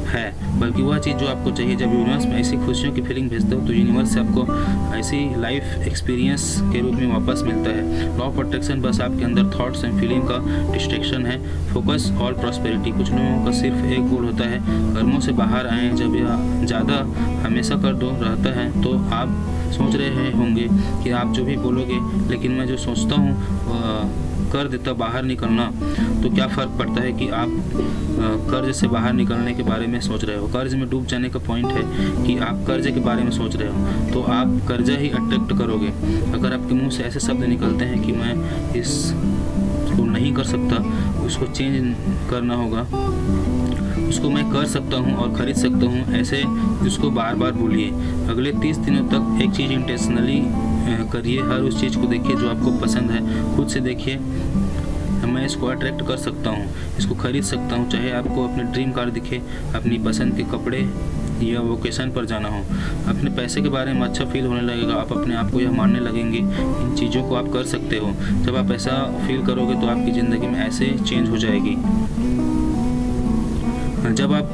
है, बल्कि वह चीज़ जो आपको चाहिए। जब यूनिवर्स में ऐसी खुशियों की फीलिंग भेजते हो तो यूनिवर्स से आपको ऐसी लाइफ एक्सपीरियंस के रूप में वापस मिलता है। लॉ ऑफ अट्रैक्शन बस आपके अंदर थॉट्स एंड फीलिंग का डिस्ट्रैक्शन है। Focus all prosperity. कुछ लोगों का सिर्फ एक गोल होता है, कर्मों से बाहर आएँ। जब यह ज़्यादा हमेशा कर दो रहता है तो आप सोच रहे होंगे कि आप जो भी बोलोगे, लेकिन मैं जो सोचता हूँ कर देता बाहर निकलना, तो क्या फ़र्क पड़ता है कि आप कर्ज से बाहर निकलने के बारे में सोच रहे हो। कर्ज में डूब जाने का पॉइंट है कि आप कर्ज के बारे में सोच रहे हो तो आप कर्जा ही अट्रैक्ट करोगे। अगर आपके मुंह से ऐसे शब्द निकलते हैं कि मैं इसको नहीं कर सकता, उसको चेंज करना होगा, उसको मैं कर सकता हूँ और ख़रीद सकता हूँ, ऐसे उसको बार बार बोलिए। अगले 30 दिनों तक एक चीज़ इंटेंशनली करिए। हर उस चीज़ को देखिए जो आपको पसंद है, खुद से देखिए मैं इसको अट्रैक्ट कर सकता हूँ, इसको खरीद सकता हूँ। चाहे आपको अपने ड्रीम कार दिखे, अपनी पसंद के कपड़े या वोकेशन पर जाना हो, अपने पैसे के बारे में अच्छा फील होने लगेगा। आप अपने आप को यह मानने लगेंगे इन चीज़ों को आप कर सकते हो। जब आप ऐसा फील करोगे तो आपकी ज़िंदगी में ऐसे चेंज हो जाएगी। जब आप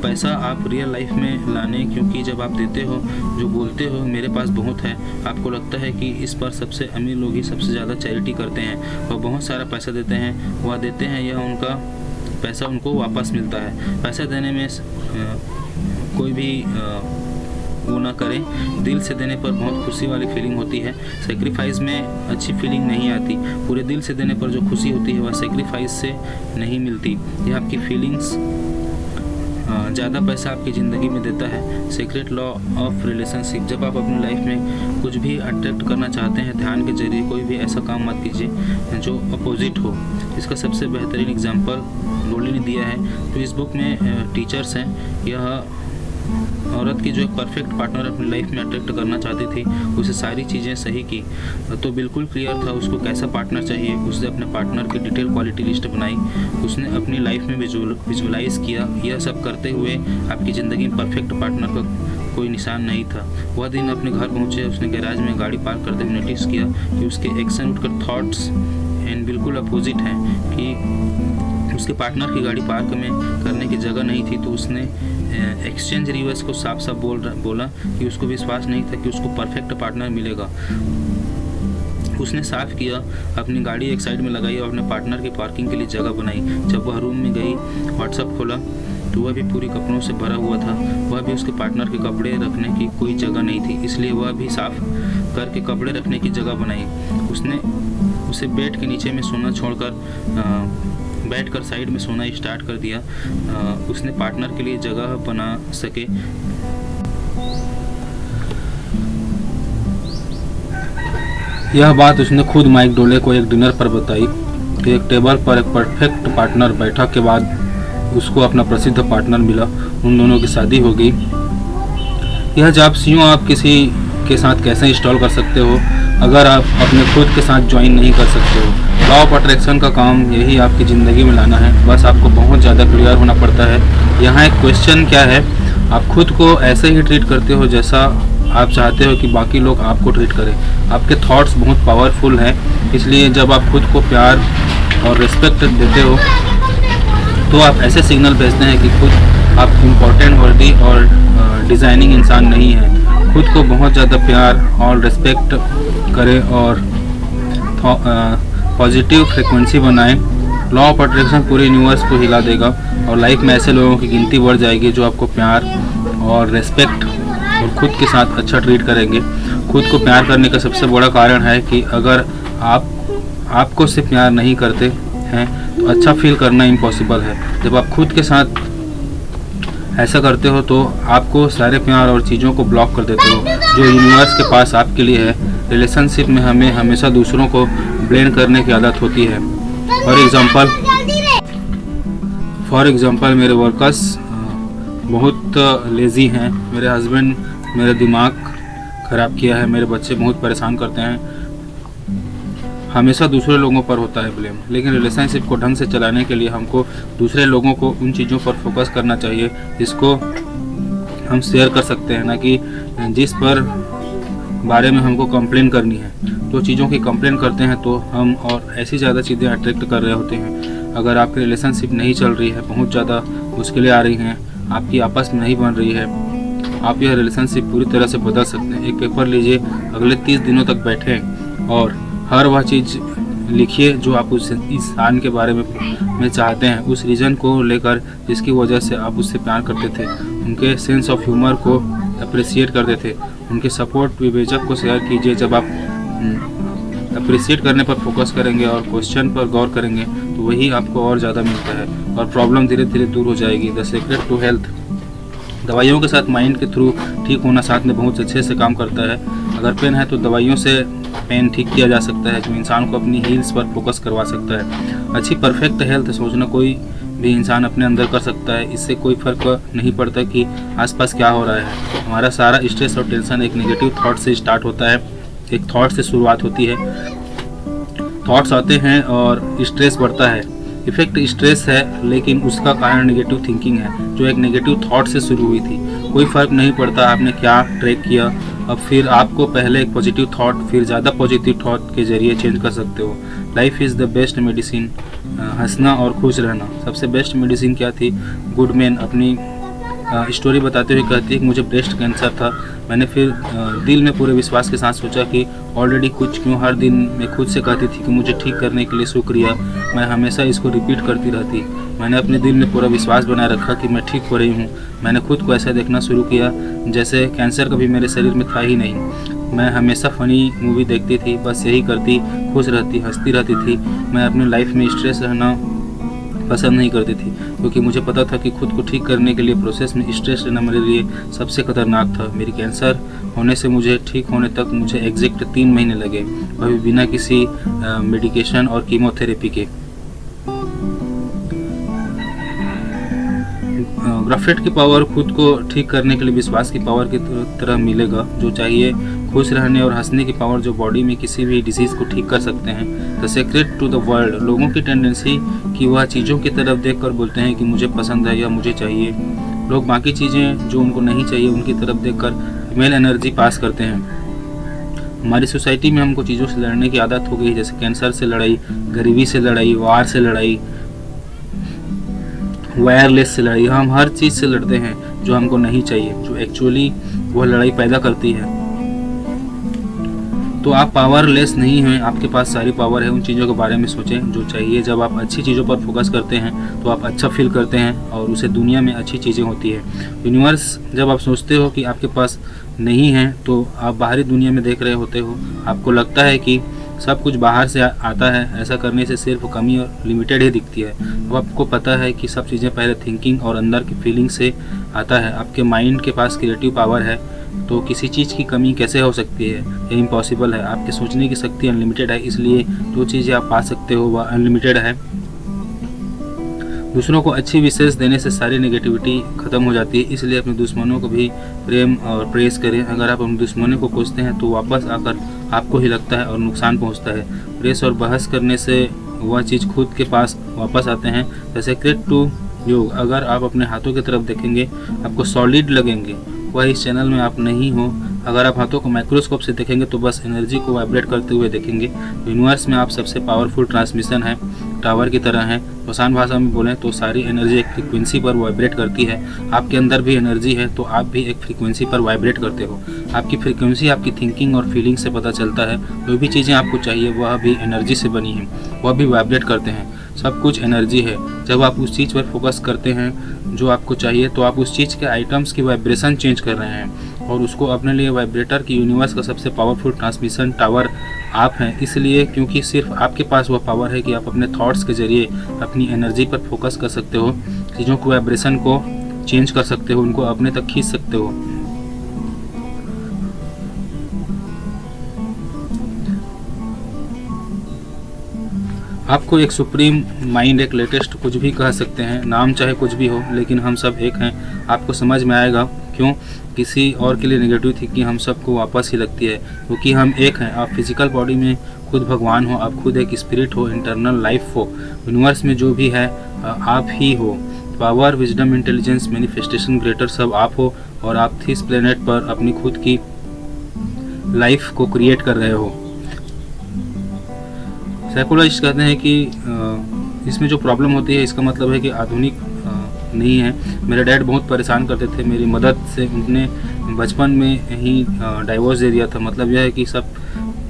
पैसा आप रियल लाइफ में लाने, क्योंकि जब आप देते हो, जो बोलते हो मेरे पास बहुत है, आपको लगता है कि इस पर सबसे अमीर लोग ही सबसे ज़्यादा चैरिटी करते हैं, वह बहुत सारा पैसा देते हैं, वह देते हैं, यह उनका पैसा उनको वापस मिलता है। पैसा देने में कोई भी वो ना करें। दिल से देने पर बहुत खुशी वाली फीलिंग होती है, सेक्रीफाइस में अच्छी फीलिंग नहीं आती। पूरे दिल से देने पर जो खुशी होती है वह सेक्रीफाइस से नहीं मिलती। यह आपकी फीलिंग्स ज़्यादा पैसा आपकी ज़िंदगी में देता है। Secret law of relationship. जब आप अपनी लाइफ में कुछ भी अट्रैक्ट करना चाहते हैं, ध्यान के जरिए कोई भी ऐसा काम मत कीजिए जो अपोजिट हो। इसका सबसे बेहतरीन एग्जांपल लोली ने दिया है। तो इस बुक में टीचर्स हैं, यह औरत की जो एक परफेक्ट पार्टनर अपनी लाइफ में अट्रैक्ट करना चाहती थी, उसे सारी चीज़ें सही की तो बिल्कुल क्लियर था उसको कैसा पार्टनर चाहिए। उसने अपने पार्टनर की डिटेल क्वालिटी लिस्ट बनाई, उसने अपनी लाइफ में विजुअलाइज किया। यह सब करते हुए आपकी ज़िंदगी में परफेक्ट पार्टनर का कोई निशान नहीं था। वह दिन अपने घर पहुँचे, उसने गैराज में गाड़ी पार्क करते हुए नोटिस किया कि उसके एक्शन उठकर थॉट्स एंड बिल्कुल अपोजिट हैं, कि उसके पार्टनर की गाड़ी पार्क में करने की जगह नहीं थी। तो उसने एक्सचेंज रिवर्स को साफ साफ बोला कि उसको विश्वास नहीं था कि उसको परफेक्ट पार्टनर मिलेगा। उसने साफ किया, अपनी गाड़ी एक साइड में लगाई और अपने पार्टनर की पार्किंग के लिए जगह बनाई। जब वह रूम में गई, व्हाट्सएप खोला तो वह भी पूरी कपड़ों से भरा हुआ था। वह भी उसके पार्टनर के कपड़े रखने की कोई जगह नहीं थी, इसलिए वह भी साफ करके कपड़े रखने की जगह बनाई। उसने उसे बेड के नीचे में सोना छोड़कर बैठकर साइड में सोना स्टार्ट कर दिया। उसने पार्टनर के लिए जगह बना सके। यह बात उसने खुद माइक डोले को एक डिनर पर बताई कि एक टेबल पर एक परफेक्ट पार्टनर बैठक के बाद उसको अपना प्रसिद्ध पार्टनर मिला। उन दोनों की शादी हो गई। यह जापसियों आप किसी के साथ कैसे इंस्टॉल कर सकते हो अगर आप अपने खुद के साथ ज्वाइन नहीं कर सकते हो। लॉ ऑफ अट्रैक्शन का काम यही आपकी ज़िंदगी में लाना है, बस आपको बहुत ज़्यादा क्लियर होना पड़ता है। यहाँ एक क्वेश्चन क्या है, आप खुद को ऐसे ही ट्रीट करते हो जैसा आप चाहते हो कि बाकी लोग आपको ट्रीट करें। आपके थॉट्स बहुत पावरफुल हैं, इसलिए जब आप खुद को प्यार और रिस्पेक्ट देते हो तो आप ऐसे सिग्नल भेजते हैं कि खुद आप इम्पोर्टेंट, वर्दी और डिज़ाइनिंग इंसान नहीं हैं। खुद को बहुत ज़्यादा प्यार और रिस्पेक्ट करें और पॉजिटिव फ्रिक्वेंसी बनाएं। लॉ ऑफ अट्रैक्शन पूरे यूनिवर्स को हिला देगा और लाइफ में ऐसे लोगों की गिनती बढ़ जाएगी जो आपको प्यार और रिस्पेक्ट और खुद के साथ अच्छा ट्रीट करेंगे। खुद को प्यार करने का सबसे बड़ा कारण है कि अगर आपको से प्यार नहीं करते हैं तो अच्छा फील करना इम्पॉसिबल है। जब आप खुद के साथ ऐसा करते हो तो आपको सारे प्यार और चीज़ों को ब्लॉक कर देते हो जो यूनिवर्स के पास आपके लिए है। रिलेशनशिप में हमें हमेशा दूसरों को ब्लेम करने की आदत होती है। फॉर एग्ज़ाम्पल मेरे वर्कर्स बहुत लेज़ी हैं, मेरे हस्बैंड मेरा दिमाग ख़राब किया है, मेरे बच्चे बहुत परेशान करते हैं। हमेशा दूसरे लोगों पर होता है ब्लेम, लेकिन रिलेशनशिप को ढंग से चलाने के लिए हमको दूसरे लोगों को उन चीज़ों पर फोकस करना चाहिए जिसको हम शेयर कर सकते हैं, ना कि जिस पर बारे में हमको कंप्लेन करनी है। तो चीज़ों की कंप्लेन करते हैं तो हम और ऐसी ज़्यादा चीज़ें अट्रैक्ट कर रहे होते हैं। अगर आपकी रिलेशनशिप नहीं चल रही है, बहुत ज़्यादा मुश्किलें आ रही हैं, आपकी आपस में नहीं बन रही है, आप यह रिलेशनशिप पूरी तरह से बदल सकते हैं। एक पेपर लीजिए, अगले 30 दिनों तक बैठें और हर वह चीज़ लिखिए जो आप उस इंसान के बारे में चाहते हैं, उस रीज़न को लेकर जिसकी वजह से आप उससे प्यार करते थे। उनके सेंस ऑफ ह्यूमर को अप्रिसिएट करते थे, उनके सपोर्ट विवेचक को शेयर कीजिए। जब आप अप्रिसिएट करने पर फोकस करेंगे और क्वेश्चन पर गौर करेंगे तो वही आपको और ज़्यादा मिलता है और प्रॉब्लम धीरे धीरे दूर हो जाएगी। द सीक्रेट टू हेल्थ, दवाइयों के साथ माइंड के थ्रू ठीक होना साथ में बहुत अच्छे से काम करता है। अगर पेन है तो दवाइयों से पेन ठीक किया जा सकता है, जो इंसान को अपनी हील्स पर फोकस करवा सकता है। अच्छी परफेक्ट हेल्थ सोचना कोई भी इंसान अपने अंदर कर सकता है। इससे कोई फ़र्क नहीं पड़ता कि आसपास क्या हो रहा है। हमारा सारा स्ट्रेस और टेंशन एक नेगेटिव थॉट से स्टार्ट होता है, एक थॉट से शुरुआत होती है। थॉट्स आते हैं और स्ट्रेस बढ़ता है। इफेक्ट स्ट्रेस है, लेकिन उसका कारण नेगेटिव थिंकिंग है जो एक नेगेटिव थॉट से शुरू हुई थी। कोई फ़र्क नहीं पड़ता आपने क्या ट्रैक किया, अब फिर आपको पहले एक पॉजिटिव थॉट फिर ज़्यादा पॉजिटिव थॉट के ज़रिए चेंज कर सकते हो। Life is the best medicine, हंसना और खुश रहना। सबसे बेस्ट मेडिसिन क्या थी? गुडमैन अपनी स्टोरी बताते हुए कहती है कि मुझे ब्रेस्ट कैंसर था। मैंने फिर दिल में पूरे विश्वास के साथ सोचा कि ऑलरेडी कुछ क्यों, हर दिन मैं खुद से कहती थी कि मुझे ठीक करने के लिए शुक्रिया। मैं हमेशा इसको रिपीट करती रहती। मैंने अपने दिल में पूरा विश्वास बनाए रखा कि मैं ठीक हो रही हूँ। मैंने खुद को ऐसा देखना शुरू किया जैसे कैंसर कभी मेरे शरीर में था ही नहीं। मैं हमेशा फ़नी मूवी देखती थी, बस यही करती, खुश रहती, हंसती रहती थी। मैं अपनी लाइफ में स्ट्रेस रहना पसंद नहीं करती थी क्योंकि मुझे पता था कि खुद को ठीक करने के लिए प्रोसेस में स्ट्रेस लेना मेरे लिए सबसे खतरनाक था। मेरी कैंसर होने से मुझे ठीक होने तक मुझे एग्जैक्ट 3 महीने लगे, वह भी बिना किसी मेडिकेशन और कीमोथेरेपी के। ग्राफिट की पावर खुद को ठीक करने के लिए विश्वास की पावर की तरह मिलेगा जो चाहिए। खुश रहने और हंसने की पावर जो बॉडी में किसी भी डिजीज़ को ठीक कर सकते हैं। The secret to the world, लोगों की टेंडेंसी कि वह चीज़ों की तरफ देखकर बोलते हैं कि मुझे पसंद है या मुझे चाहिए। लोग बाकी चीज़ें जो उनको नहीं चाहिए उनकी तरफ देखकर मेल एनर्जी पास करते हैं। हमारी सोसाइटी में हमको चीज़ों से लड़ने की आदत हो गई, जैसे कैंसर से लड़ाई, गरीबी से लड़ाई, वार से लड़ाई, वायरलेस से लड़ाई। हम हर चीज़ से लड़ते हैं जो हमको नहीं चाहिए, जो एक्चुअली वह लड़ाई पैदा करती है। तो आप पावरलेस नहीं हैं, आपके पास सारी पावर है। उन चीज़ों के बारे में सोचें जो चाहिए। जब आप अच्छी चीज़ों पर फोकस करते हैं तो आप अच्छा फील करते हैं और उसे दुनिया में अच्छी चीज़ें होती है। यूनिवर्स, जब आप सोचते हो कि आपके पास नहीं है तो आप बाहरी दुनिया में देख रहे होते हो। आपको लगता है कि सब कुछ बाहर से आता है। ऐसा करने से सिर्फ कमी और लिमिटेड ही दिखती है। तो आपको पता है कि सब चीज़ें पहले थिंकिंग और अंदर की फीलिंग से आता है। आपके माइंड के पास क्रिएटिव पावर है, तो किसी चीज़ की कमी कैसे हो सकती है? ये इम्पॉसिबल है। आपके सोचने की शक्ति अनलिमिटेड है, इसलिए जो चीज़ें आप पा सकते हो वह अनलिमिटेड है। दूसरों को अच्छी विशेष देने से सारी नेगेटिविटी ख़त्म हो जाती है, इसलिए अपने दुश्मनों को भी प्रेम और प्रेस करें। अगर आप अपने दुश्मनों को कोसते हैं तो वापस आकर आपको ही लगता है और नुकसान पहुंचता है। प्रेस और बहस करने से वह चीज़ खुद के पास वापस आते हैं। जैसे सीक्रेट टू योग, अगर आप अपने हाथों की तरफ देखेंगे आपको सॉलिड लगेंगे वह इस चैनल में आप नहीं हो। अगर आप हाथों को माइक्रोस्कोप से देखेंगे तो बस एनर्जी को वाइब्रेट करते हुए देखेंगे। यूनिवर्स में आप सबसे पावरफुल ट्रांसमिशन है, टावर की तरह है। आसान भाषा में बोलें तो सारी एनर्जी एक फ्रीक्वेंसी पर वाइब्रेट करती है। आपके अंदर भी एनर्जी है तो आप भी एक फ्रीक्वेंसी पर वाइब्रेट करते हो। आपकी फ्रीक्वेंसी आपकी थिंकिंग और फीलिंग से पता चलता है। जो भी चीज़ें आपको चाहिए वह भी एनर्जी से बनी है, वह भी वाइब्रेट करते हैं। सब कुछ एनर्जी है। जब आप उस चीज़ पर फोकस करते हैं जो आपको चाहिए तो आप उस चीज़ के आइटम्स की वाइब्रेशन चेंज कर रहे हैं और उसको अपने लिए वाइब्रेटर की यूनिवर्स का सबसे पावरफुल ट्रांसमिशन टावर आप हैं। इसलिए क्योंकि सिर्फ आपके पास वह पावर है कि आप अपने थॉट्स के ज़रिए अपनी एनर्जी पर फोकस कर सकते हो, चीज़ों को वाइब्रेशन को चेंज कर सकते हो, उनको अपने तक खींच सकते हो। आपको एक सुप्रीम माइंड, एक लेटेस्ट कुछ भी कह सकते हैं, नाम चाहे कुछ भी हो, लेकिन हम सब एक हैं। आपको समझ में आएगा क्यों किसी और के लिए नेगेटिव थिंकिंग हम सबको वापस ही लगती है, क्योंकि हम एक हैं। आप फिजिकल बॉडी में खुद भगवान हो, आप खुद एक स्पिरिट हो, इंटरनल लाइफ हो। यूनिवर्स में जो भी है आप ही हो। Power, wisdom, intelligence, manifestation, greater सब आप हो और आप इस प्लेनेट पर अपनी खुद की लाइफ को क्रिएट कर रहे हो। साइकोलॉजिस्ट कहते हैं कि इसमें जो प्रॉब्लम होती है इसका मतलब है कि आधुनिक नहीं है। मेरे डैड बहुत परेशान करते थे, मेरी मदद से उनने बचपन में ही डाइवोर्स दे दिया था। मतलब यह है कि सब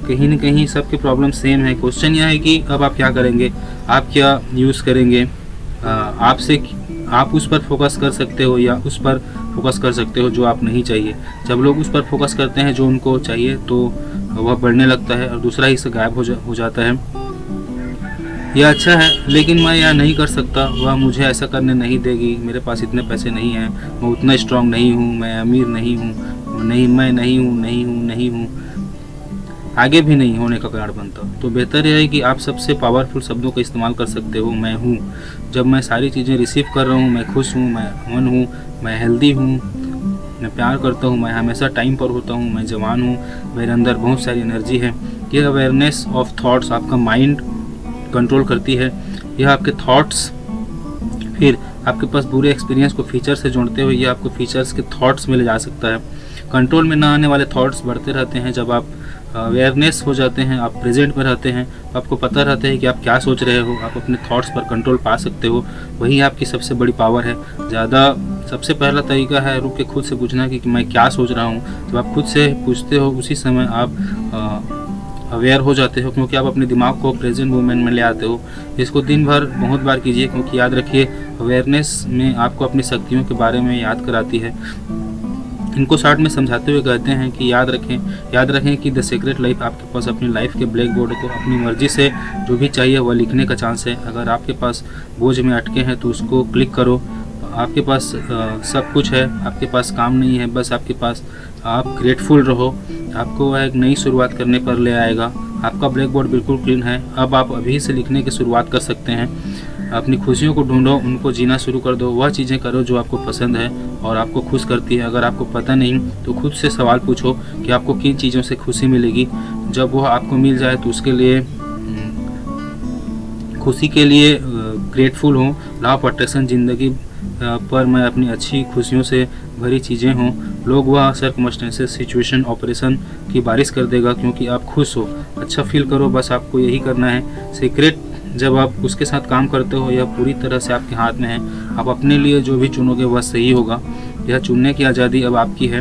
कहीं न कहीं सबके प्रॉब्लम सेम है। क्वेश्चन यह है कि अब आप क्या करेंगे, आप क्या यूज़ करेंगे। आप उस पर फोकस कर सकते हो या उस पर फोकस कर सकते हो जो आप नहीं चाहिए। जब लोग उस पर फोकस करते हैं जो उनको चाहिए तो वह बढ़ने लगता है और दूसरा हिस्सा गायब हो जाता है। यह अच्छा है लेकिन मैं यह नहीं कर सकता, वह मुझे ऐसा करने नहीं देगी, मेरे पास इतने पैसे नहीं हैं, मैं उतना स्ट्रांग नहीं हूँ, मैं अमीर नहीं हूँ, मैं नहीं हूँ, आगे भी नहीं होने का कारण बनता। तो बेहतर यह है कि आप सबसे पावरफुल शब्दों का इस्तेमाल कर सकते हो। मैं हूँ। जब मैं सारी चीज़ें रिसीव कर रहा हूँ, मैं खुश हूँ, मैं अमन हूँ, मैं हेल्दी हूँ, मैं प्यार करता हूँ, मैं हमेशा टाइम पर होता हूँ, मैं जवान हूँ, मेरे अंदर बहुत सारी एनर्जी है। यह अवेयरनेस ऑफ थॉट्स आपका माइंड कंट्रोल करती है। यह आपके थॉट्स फिर आपके पास बुरे एक्सपीरियंस को फीचर से जोड़ते हुए यह आपको फीचर्स के थॉट्स में ले जा सकता है। कंट्रोल में ना आने वाले थॉट्स बढ़ते रहते हैं। जब आप अवेयरनेस हो जाते हैं, आप प्रेजेंट में रहते हैं, तो आपको पता रहता है कि आप क्या सोच रहे हो, आप अपने थॉट्स पर कंट्रोल पा सकते हो। वही आपकी सबसे बड़ी पावर है। सबसे पहला तरीका है रुक के खुद से पूछना कि मैं क्या सोच रहा हूँ। जब आप खुद से पूछते हो उसी समय आप अवेयर हो जाते हो, क्योंकि आप अपने दिमाग को प्रेजेंट मोमेंट में ले आते हो। इसको दिन भर बहुत बार कीजिए, क्योंकि याद रखिए अवेयरनेस में आपको अपनी शक्तियों के बारे में याद कराती है। इनको शॉर्ट में समझाते हुए कहते हैं कि याद रखें कि द सीक्रेट लाइफ आपके पास अपनी लाइफ के ब्लैक बोर्ड को अपनी मर्जी से जो भी चाहिए वह लिखने का चांस है। अगर आपके पास बोझ में अटके हैं तो उसको क्लिक करो। आपके पास सब कुछ है, आपके पास काम नहीं है, बस आपके पास आप ग्रेटफुल रहो। आपको वह एक नई शुरुआत करने पर ले आएगा। आपका ब्लैक बोर्ड बिल्कुल क्लीन है। अब आप अभी से लिखने की शुरुआत कर सकते हैं। अपनी खुशियों को ढूंढो, उनको जीना शुरू कर दो। वह चीज़ें करो जो आपको पसंद है और आपको खुश करती है। अगर आपको पता नहीं तो खुद से सवाल पूछो कि आपको किन चीज़ों से खुशी मिलेगी। जब वह आपको मिल जाए तो उसके लिए खुशी के लिए ग्रेटफुल हो। लॉ ऑफ अट्रैक्शन ज़िंदगी पर मैं अपनी अच्छी खुशियों से भरी चीज़ें हों। लोग वह सर्कमस्टेंसेस सिचुएशन ऑपरेशन की बारिश कर देगा, क्योंकि आप खुश हो। अच्छा फील करो, बस आपको यही करना है। सीक्रेट जब आप उसके साथ काम करते हो यह पूरी तरह से आपके हाथ में है। आप अपने लिए जो भी चुनोगे वह सही होगा। यह चुनने की आज़ादी अब आपकी है।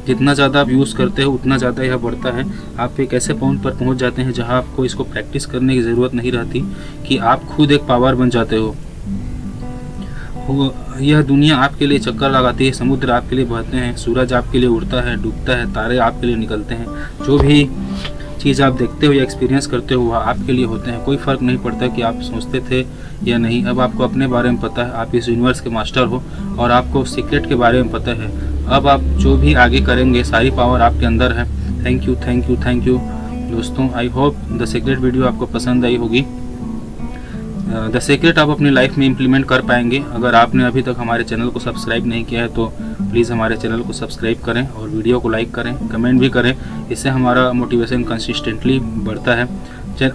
जितना ज़्यादा आप यूज़ करते हो उतना ज़्यादा यह बढ़ता है। आप एक ऐसे पॉइंट पर पहुंच जाते हैं जहां आपको इसको प्रैक्टिस करने की ज़रूरत नहीं रहती कि आप खुद एक पावर बन जाते हो। यह दुनिया आपके लिए चक्कर लगाती है, समुद्र आपके लिए बहते हैं, सूरज आपके लिए उड़ता है, डूबता है, तारे आपके लिए निकलते हैं। जो भी चीज़ आप देखते हो या एक्सपीरियंस करते हो वह आपके लिए होते हैं। कोई फ़र्क नहीं पड़ता कि आप सोचते थे या नहीं। अब आपको अपने बारे में पता है, आप इस यूनिवर्स के मास्टर हो और आपको सीक्रेट के बारे में पता है। अब आप जो भी आगे करेंगे सारी पावर आपके अंदर है। थैंक यू दोस्तों। I hope the secret video आपको पसंद आई होगी। द सीक्रेट आप अपनी लाइफ में इम्प्लीमेंट कर पाएंगे। अगर आपने अभी तक हमारे चैनल को सब्सक्राइब नहीं किया है तो प्लीज़ हमारे चैनल को सब्सक्राइब करें और वीडियो को लाइक करें, कमेंट भी करें। इससे हमारा मोटिवेशन कंसिस्टेंटली बढ़ता है।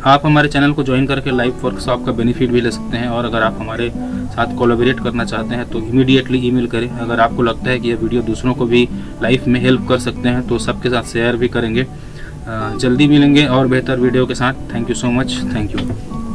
आप हमारे चैनल को ज्वाइन करके लाइव वर्कशॉप का बेनिफिट भी ले सकते हैं। और अगर आप हमारे साथ कोलैबोरेट करना चाहते हैं तो इमीडिएटली ईमेल करें। अगर आपको लगता है कि यह वीडियो दूसरों को भी लाइफ में हेल्प कर सकते हैं तो सबके साथ शेयर भी करेंगे। जल्दी मिलेंगे और बेहतर वीडियो के साथ। Thank you so much. Thank you.